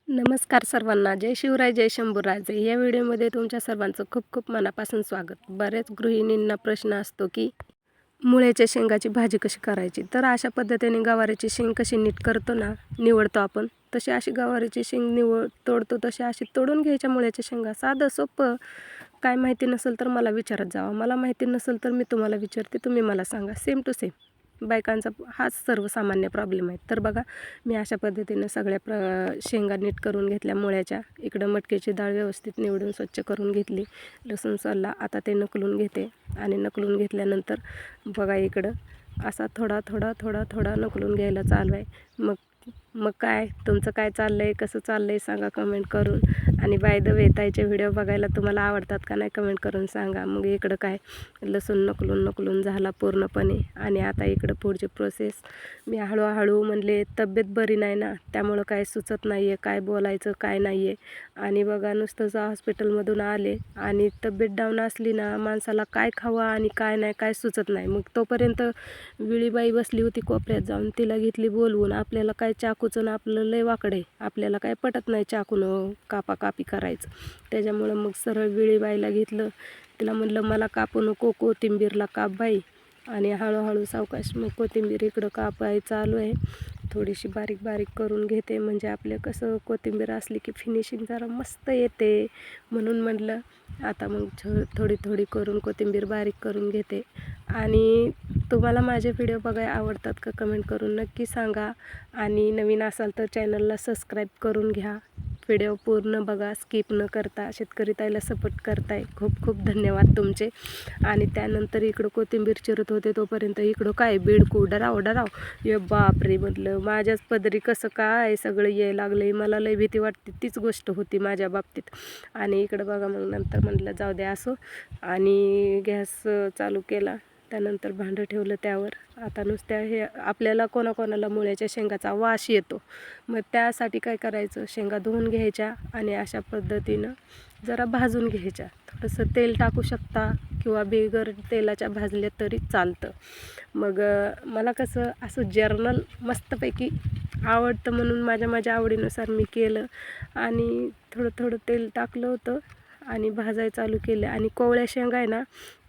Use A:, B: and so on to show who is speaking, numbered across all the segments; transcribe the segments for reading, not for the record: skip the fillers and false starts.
A: नमस्कार सर्वांना. जय शिवराय, जय शंभूराजे. या व्हिडिओमध्ये तुमच्या सर्वांचं खूप खूप मनापासून स्वागत. बरेच गृहिणींना प्रश्न असतो की मुळ्याच्या शेंगाची भाजी कशी करायची. तर अशा पद्धतीने गवारीची शेंग कशी नीट करतो ना, निवडतो आपण, तशी अशी गवारीची शेंग तोडतो तशी अशी तोडून घ्यायच्या मुळ्याच्या शेंगा. साधं सोपं. काय माहिती नसेल तर मला विचारत जावा, मला माहिती नसेल तर मी तुम्हाला विचारते, तुम्ही मला सांगा. सेम टू सेम बायकांचा हाच सर्वसामान्य प्रॉब्लेम आहे. तर बघा, मी अशा पद्धतीनं सगळ्या शेंगा नीट करून घेतल्या मुळ्याच्या. इकडं मटकीची डाळ व्यवस्थित निवडून स्वच्छ करून घेतली. लसूण सोलला, आता ते नकलून घेते. आणि नकलून घेतल्यानंतर बघा इकडं असा थोडा थोडा थोडा थोडा नकलून घ्यायला चालू आहे. मग काय तुमचं काय चाललं आहे, कसं चाललं आहे सांगा कमेंट करून. आणि बाय द वे, ताईचे व्हिडिओ बघायला तुम्हाला आवडतात का नाही कमेंट करून सांगा. मग इकडं काय लसूण नकलून झाला पूर्णपणे. आणि आता इकडं पुढची प्रोसेस. मी हळूहळू म्हणले, तब्येत बरी नाही ना, त्यामुळं काय सुचत नाही आहे, काय बोलायचं काय नाही आहे. आणि बघा नुसतंच हॉस्पिटलमधून आले आणि तब्येत डाऊन असली ना, माणसाला काय खावं आणि काय नाही काय सुचत नाही. मग तोपर्यंत विळीबाई बसली होती कोपऱ्यात जाऊन, तिला घेतली बोलवून. आपल्याला काय चाकूचं आपलं लय वाकडे, आपल्याला काय पटत नाही चाकूनं कापाकापी करायचं. त्याच्यामुळं मग सरळ विळीबाईला घेतलं. तिला म्हणलं मला कापू नको, कोथिंबीरला काप बाई. आणि हळूहळू सावकाश मग कोथिंबीर इकडं कापाय चालू आहे. थोडीशी बारीक बारीक करून घेते, म्हणजे आपलं कसं कोथिंबीर असली की फिनिशिंग जरा मस्त येते. म्हणून म्हटलं आता मग थोडी थोडी करून कोथिंबीर बारीक करून घेते. आणि तुम्हाला माझे व्हिडिओ बघायला आवडतात का कमेंट करून नक्की सांगा. आणि नवीन असाल तर चॅनलला सबस्क्राईब करून घ्या. व्हिडिओ पूर्ण बघा, स्किप न करता. शेतकरी ताईला सपोर्ट करताय, खूप खूप धन्यवाद तुमचे. आणि त्यानंतर इकडं कोथिंबीर चिरत होते तोपर्यंत इकडं काय बेडकू डराव ये बापरे, म्हटलं माझ्याच पदरी कसं काय सगळं यायला लागलं. मला लय भीती वाटते, तीच गोष्ट होती माझ्या बाबतीत. आणि इकडं बघा मग नंतर म्हटलं जाऊ द्या असो. आणि गॅस चालू केला. त्यानंतर भांडं ठेवलं त्यावर. आता नुसत्या हे आपल्याला कोणाकोणाला मुळ्याच्या शेंगाचा वास येतो. मग त्यासाठी काय करायचं, शेंगा धुवून घ्यायच्या आणि अशा पद्धतीनं जरा भाजून घ्यायच्या. थोडंसं तेल टाकू शकता किंवा बिगर तेलाच्या भाजल्या तरी चालतं. मग मला कसं असं जर्नल मस्तपैकी आवडतं, म्हणून माझ्या आवडीनुसार मी केलं. आणि थोडं थोडं तेल टाकलं होतं आणि भाजायला चालू केलं. आणि कोवळ्या शेंगा आहे ना,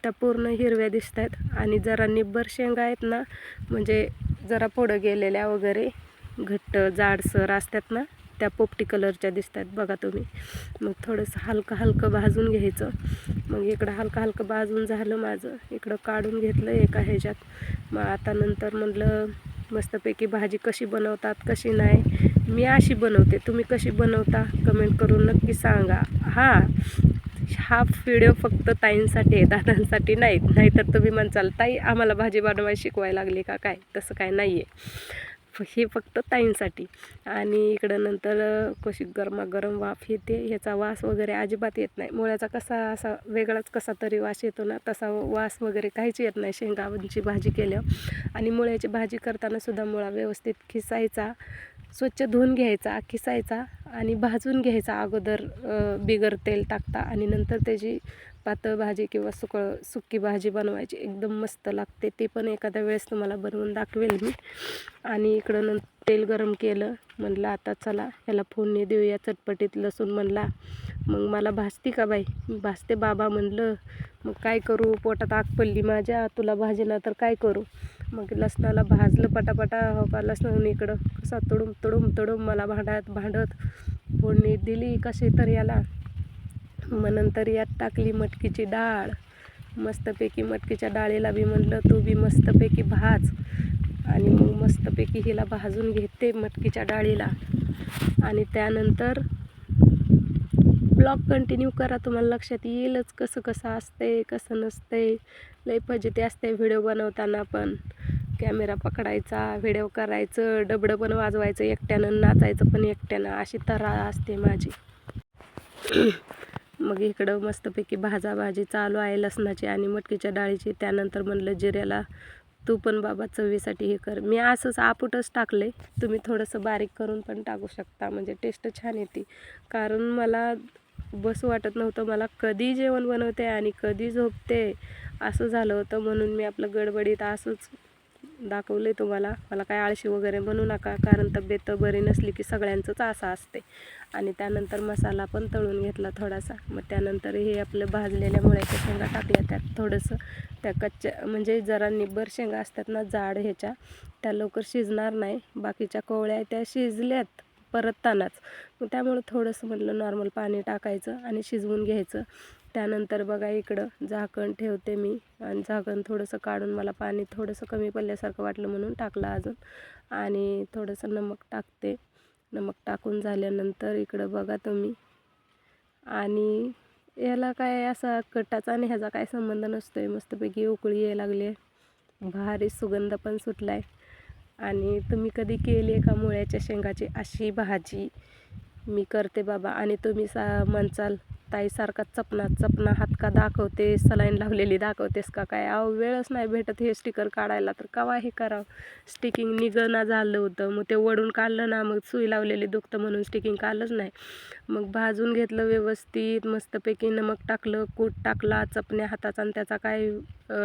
A: त्या पूर्ण हिरव्या दिसत आहेत. आणि जरा निब्बर शेंगा आहेत ना, म्हणजे जरा पुढं गेलेल्या वगैरे घट्ट जाडसर असतात ना, त्या पोपटी कलरच्या दिसत आहेत बघा तुम्ही. मग थोडंसं हलकं भाजून घ्यायचं. मग इकडं हलकं भाजून झालं माझं. इकडं काढून घेतलं एका ह्याच्यात. मग आता नंतर म्हटलं मस्तपैकी भाजी कशी बनवतात कशी नाही, मी अशी बनवते. तुम्ही कशी बनवता कमेंट करून नक्की सांगा. हा व्हिडिओ फक्त ताईंसाठी आहे, दादांसाठी नाही. नाहीतर तुम्ही म्हणसाल ताई आम्हाला भाजी बनवायला शिकवायला लागली का काय, तसं काय नाही आहे. हे फक्त ताईंसाठी. आणि इकडं नंतर कशी गरमागरम वाफ येते. ह्याचा वास वगैरे अजिबात येत नाही. मुळ्याचा कसा असा वेगळाच कसा तरी वास येतो ना, तसा वास वगैरे काहीच येत नाही शेंगांची भाजी केल्यावर. आणि मुळ्याची भाजी करताना सुद्धा मुळा व्यवस्थित खिसायचा, स्वच्छ धुवून घ्यायचा, खिसायचा आणि भाजून घ्यायचा अगोदर बिगर तेल टाकता. आणि नंतर त्याची पातळ भाजी किंवा सुकी भाजी बनवायची, एकदम मस्त लागते. ते पण एखाद्या वेळेस तुम्हाला बनवून दाखवेल मी. आणि इकडं तेल गरम केलं. म्हणलं आता चला ह्याला फोडणी देऊया चटपटीत. लसूण म्हणला, मग मला भाजती का बाई, भाजते बाबा म्हणलं. मग काय करू, पोटात आग पडली माझ्या, तुला भाजीना तर काय करू. मग लसणाला भाजलं पटापटा. हो का, लसण इकडं कसा तडूम मला भांडत फोडणी दिली कशी तर याला. मग नंतर यात टाकली मटकीची डाळ. मस्तपैकी मटकीच्या डाळीला बी म्हणलं तू बी मस्तपैकी भाज. आणि मग मस्तपैकी हिला भाजून घेते मटकीच्या डाळीला. आणि त्यानंतर ब्लॉग कंटिन्यू करा, तुम्हाला लक्षात येईलच कसं कसं असते कसं नसते. लई फजिती असते व्हिडिओ बनवताना पण. कॅमेरा पकडायचा, व्हिडिओ करायचं, डबडं पण वाजवायचं एकट्यानं, नाचायचं पण एकट्यानं, अशी तऱ्हा असते माझी. मग इकडं मस्तपैकी भाजी चालू आहे लसणाची आणि मटकीच्या डाळीची. त्यानंतर म्हणलं जिऱ्याला तू पण बाबा चवीसाठी हे कर. मी असंच आपटच टाकले, तुम्ही थोडंसं बारीक करून पण टाकू शकता, म्हणजे टेस्ट छान येते. कारण मला बसू वाटत नव्हतं, मला कधी जेवण बनवते आणि कधी झोपते असं झालं होतं. म्हणून मी आपलं गडबडीत असंच दाखवले तुम्हाला. मला काय आळशी वगैरे बनू नका, कारण तब्येत बरी नसली की सगळ्यांचंच असं असते. आणि त्यानंतर मसाला पण तळून घेतला थोडासा. मग त्यानंतर हे आपलं भाजलेल्या मुळ्याच्या शेंगा टाकल्या त्यात थोडंसं. त्या कच्च्या म्हणजे जरा निब्बर शेंगा असतात ना जाड ह्याच्या, त्या लवकर शिजणार नाही. बाकीच्या कोवळ्या त्या शिजल्यात परततानाच. मग त्यामुळं थोडंसं म्हटलं नॉर्मल पाणी टाकायचं आणि शिजवून घ्यायचं. त्यानंतर बघा इकडं झाकण ठेवते मी, आणि झाकण थोडंसं काढून मला पाणी थोडंसं कमी पडल्यासारखं वाटलं म्हणून टाकलं अजून. आणि थोडंसं नमक टाकते. नमक टाकून झाल्यानंतर इकडं बघा तुम्ही, आणि याला काय असा कटाचा आणि ह्याचा काय संबंध नसतो आहे. मस्तपैकी उकळी यायला लागली आहे, भारी सुगंध पण सुटला आहे. आणि तुम्ही कधी केली आहे का मुळ्याच्या शेंगाची अशी भाजी? मी करते बाबा. आणि तुम्ही म्हणचाल ताईसारखा चपना चपना हात का दाखवते, सलाईन लावलेली दाखवतेस का काय? अहो वेळच नाही भेटत हे स्टिकर काढायला, तर केव्हा हे करावं. स्टिकिंग निघणं झालं होतं, मग ते वडून काढलं ना, मग सुई लावलेली दुखतं म्हणून स्टिकिंग काढलंच नाही. मग भाजून घेतलं व्यवस्थित मस्तपैकी, नमक टाकलं, कूट टाकला. चपण्या हाताचा आणि त्याचा काय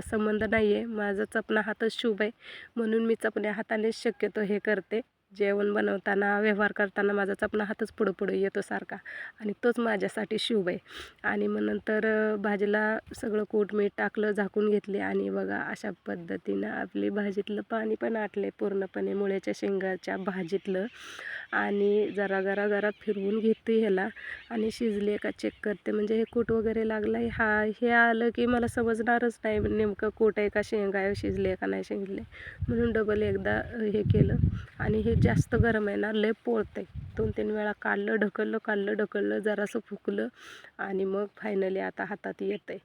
A: संबंध नाही आहे. माझा चपना हातच शुभ आहे म्हणून मी चपण्या हातानेच शक्यतो हे करते. जेवण बनवताना, व्यवहार करताना माझा चपना हातच पुढं पुढं येतो सारखा, आणि तोच माझ्यासाठी शुभ आहे. आणि मग नंतर भाजीला सगळं कूट मीठ टाकलं, झाकून घेतले. आणि बघा अशा पद्धतीनं आपली भाजीतलं पाणी पण आटले पूर्णपणे मुळ्याच्या शेंगाच्या भाजीतलं. आणि जरा जरा जरा फिरवून घेते ह्याला, आणि शिजले का चेक करते. म्हणजे हे कूट वगैरे लागलं आहे, हे आलं की मला समजणारच नाही नेमकं कूट आहे का शेंगा आहे, शिजले का नाही शिजले. म्हणून डबल एकदा हे केलं. आणि हे जास्त गरम आहे ना, लय पोळतं आहे. 2-3 वेळा काढलं ढकललं जरासं फुकलं, आणि मग फायनली आता हातात येतं आहे.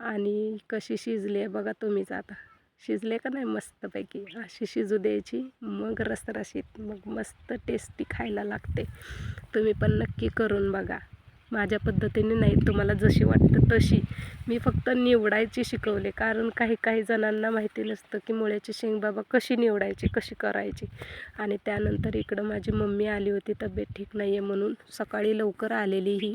A: आणि कशी शिजली आहे बघा तुम्हीच आता. शिजले का नाही मस्तपैकी, अशी शिजू द्यायची. मग रसरशीत, मग मस्त टेस्टी खायला लागते. तुम्ही पण नक्की करून बघा माझ्या पद्धतीने, नाही तुम्हाला जशी वाटतं तशी. मी फक्त निवडायची शिकवले, कारण काही काही जणांना माहिती नसतं की मुळ्याची शेंग बाबा कशी निवडायची, कशी करायची. आणि त्यानंतर इकडं माझी मम्मी आली होती, तब्येत ठीक नाही आहे म्हणून सकाळी लवकर आलेली ही.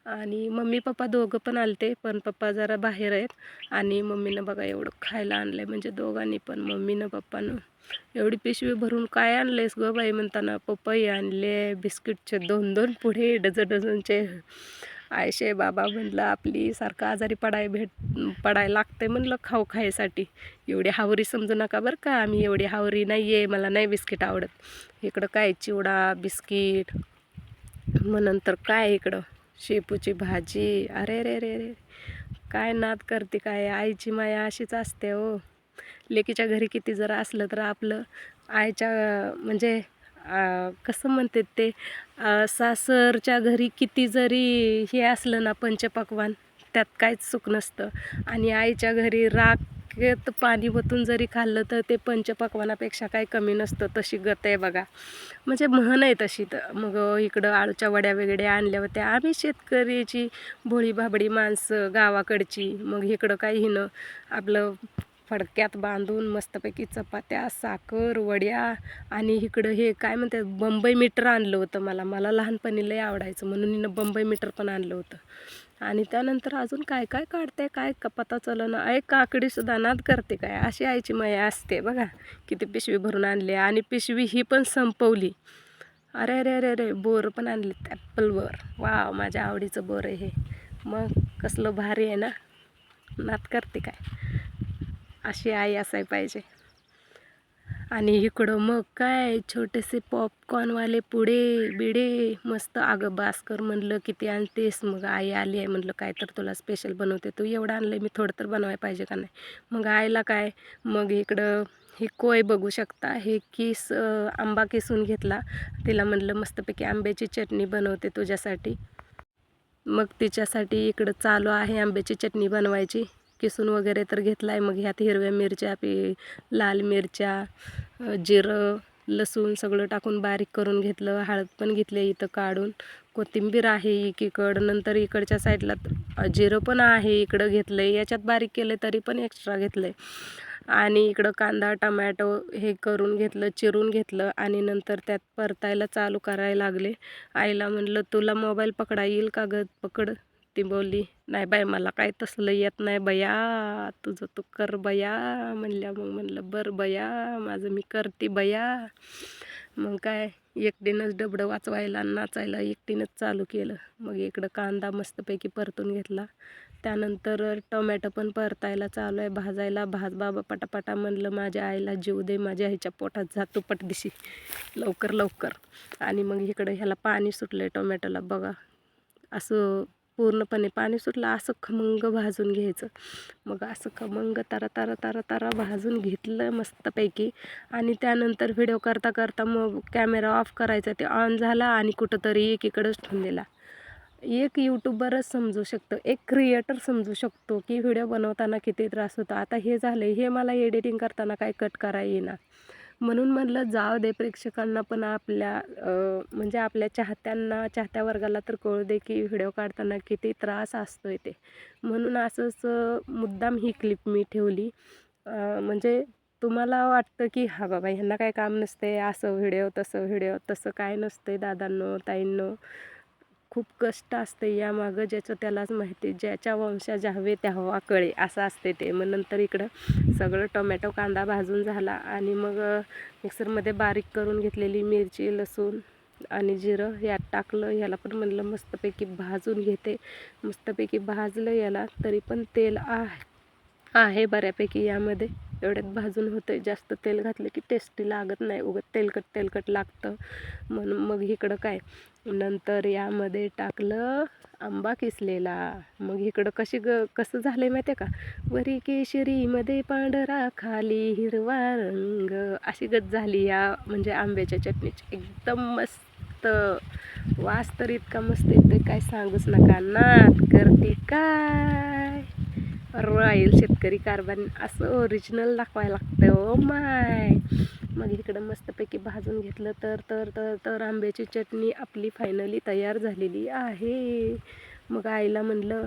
A: आणि मम्मी पप्पा दोघं पण आलते, पण पप्पा जरा बाहेर आहेत. आणि मम्मीनं बघा एवढं खायला आणलं आहे, म्हणजे दोघांनी पण, मम्मीनं पप्पानं. एवढी पिशवी भरून काय आणलेस गं बाई म्हणताना पपई आणले, बिस्किटचे 2-2 पुढे डझनचे. आयशे बाबा म्हणलं आपली सारखं आजारी पडायला लागते म्हणलं खायसाठी. एवढी हावरी समजू नका बरं का, आम्ही एवढी हावरी नाही आहे, मला नाही बिस्किट आवडत. इकडं काय चिवडा बिस्किट, मग नंतर काय इकडं शेपूची भाजी. अरे रे रे रे, काय नाद करते काय. आईची माया अशीच असते हो. लेकीच्या घरी किती जरा असलं तर आपलं आईच्या म्हणजे कसं म्हणतात ते, सासरच्या घरी किती जरी हे असलं ना पंचपक्वान्न, त्यात काहीच सुख नसतं. आणि आईच्या घरी राखेत पाणी ओतून जरी खाल्लं तर ते पंचपक्वानापेक्षा काही कमी नसतं. तशी गत आहे बघा, म्हणजे म्हण आहे तशी. तर मग इकडं आळूच्या वड्या वेगळ्या आणल्या होत्या. आम्ही शेतकरीची भोळी भाबडी माणसं गावाकडची. मग इकडं काही हिनं आपलं फडक्यात बांधून मस्तपैकी चपात्या, साखर, वड्या. आणि इकडं हे काय म्हणतात बंबई मीटर आणलं होतं. मला लहानपणी लय आवडायचं म्हणून हिनं बंबई मीटर पण आणलं होतं. आणि त्यानंतर अजून काय काय काढते, काय पता चलं ना. काकडीसुद्धा नाद करते काय, अशी आईची माया असते बघा. किती पिशवी भरून आणली, आणि पिशवी ही पण संपवली. अरे अरे अरे अरे, बोर पण आणलेत, ॲपल बोर. वा, माझ्या आवडीचं बोर आहे हे. मग कसलं भारी आहे ना, नाद करते काय, अशी आई असायला पाहिजे. आणि इकडं मग काय छोटेसे पॉपकॉर्नवाले पुडे बिडे मस्त. अगं बास्कर म्हणलं किती आणतेस, मग आई आली आहे म्हणलं काय तर तुला स्पेशल बनवते. तू एवढं आणलं मी थोडं तर बनवायला पाहिजे का नाही. मग आईला काय, मग इकडं ही कोय बघू शकता, हे आंबा किसून घेतला. तिला म्हणलं मस्तपैकी आंब्याची चटणी बनवते तुझ्यासाठी. मग तिच्यासाठी इकडं चालू आहे आंब्याची चटणी बनवायची. किसून वगैरे तर घेतला आहे. मग ह्यात हिरव्या मिरच्या, लाल मिरच्या, जिरं, लसूण सगळं टाकून बारीक करून घेतलं. हळद पण घेतली इथं काढून. कोथिंबीर आहे एकीकडं. नंतर इकडच्या साईडला जिरं पण आहे इकडं घेतलं आहे. याच्यात बारीक केलं तरी पण एक्स्ट्रा घेतलं आहे. आणि इकडं कांदा टमॅटो हे करून घेतलं, चिरून घेतलं. आणि नंतर त्यात परतायला चालू करायला लागले. आईला म्हणलं तुला मोबाईल पकडा येईल का गं, पकड. ती बोलली, नाही बाई मला काय तसलं येत नाही बया, तुझं तू कर बया. मग म्हणलं बरं बया, माझं मी करते बया. मग काय एकटीनंच डबडं वाचवायला आणि नाचायला एकटीनंच चालू केलं. मग इकडं कांदा मस्तपैकी परतून घेतला. त्यानंतर टोमॅटो पण परतायला चालू आहे, भाजायला. भाज बाबा पटापटा, म्हणलं माझ्या आईला जीव दे, माझ्या आईच्या पोटात जातो पटदिशी लवकर लवकर. आणि मग इकडं ह्याला पाणी सुटलं टोमॅटोला बघा, असं पूर्णपणे पाणी सुटलं. असं खमंग भाजून घ्यायचं. मग असं खमंग तारा तारा तारा तारा भाजून घेतलं मस्तपैकी. आणि त्यानंतर व्हिडिओ करता करता मग कॅमेरा ऑफ करायचा, ते ऑन झाला आणि कुठंतरी एकीकडेच ठेवून दिला. एक यूट्यूबरच समजू शकतो, एक क्रिएटर समजू शकतो की व्हिडिओ बनवताना किती त्रास होतो. आता हे झालं, हे मला एडिटिंग करताना काय कट करा येईना. म्हणून म्हणलं जाऊ दे, प्रेक्षकांना पण आपल्या म्हणजे आपल्या चाहत्यांना, चाहत्या वर्गाला तर कळू दे की व्हिडिओ काढताना किती त्रास असतोय ते. म्हणून असंच मुद्दाम ही क्लिप मी ठेवली. म्हणजे तुम्हाला वाटतं की हा बाबा ह्यांना काय काम नसते, असं व्हिडिओ तसं काय नसते दादांनो ताईंनो. खूप कष्ट असते यामागं, ज्याचं त्यालाच माहिती. ज्याच्या वंशा ज्यावे त्यावा कळे, असं असते ते. मग नंतर इकडं सगळं टोमॅटो कांदा भाजून झाला आणि मग मिक्सरमध्ये बारीक करून घेतलेली मिरची, लसूण आणि जिरं यात टाकलं. याला पण म्हणलं मस्तपैकी भाजून घेते. मस्तपैकी भाजलं याला, तरी पण तेल आहे बऱ्यापैकी यामध्ये. एवढ्यात भाजून होतं. जास्त तेल घातलं की टेस्टी लागत नाही, उगाच तेलकट लागतं. म्हणून मग इकडं काय नंतर यामध्ये टाकलं आंबा किसलेला. मग इकडं कसं झालं माहिती आहे का, वरी केशरी मध्ये पांढरा खाली हिरवा रंग, अशी गत झाली या म्हणजे आंब्याच्या चटणीची. एकदम मस्त वास तर इतका मस्त येतोय काय सांगूच नका. नाद करते काय रॉयल शेतकरी कारभार, असं ओरिजिनल दाखवायला लागतं ओ माय. मग इकडं मस्तपैकी भाजून घेतलं. तर आंब्याची चटणी आपली फायनली तयार झालेली आहे. मग आईला म्हणलं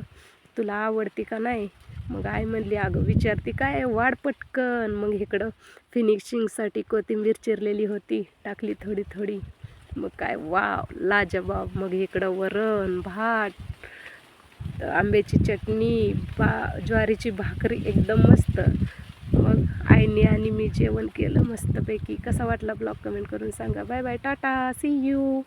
A: तुला आवडती का नाही. मग आई म्हणली अगं विचारती काय, वाढ पटकन. मग इकडं फिनिशिंगसाठी कोथिंबीर चिरलेली होती, टाकली थोडी थोडी. मग काय वाव लाजवाब. मग इकडं वरण भात, आंब्याची चटणी, ज्वारीची भाकरी, एकदम मस्त. मग आईने आणि मी जेवण केलं मस्तपैकी. कसा वाटला ब्लॉग कमेंट करून सांगा. Bye bye, tata, see you.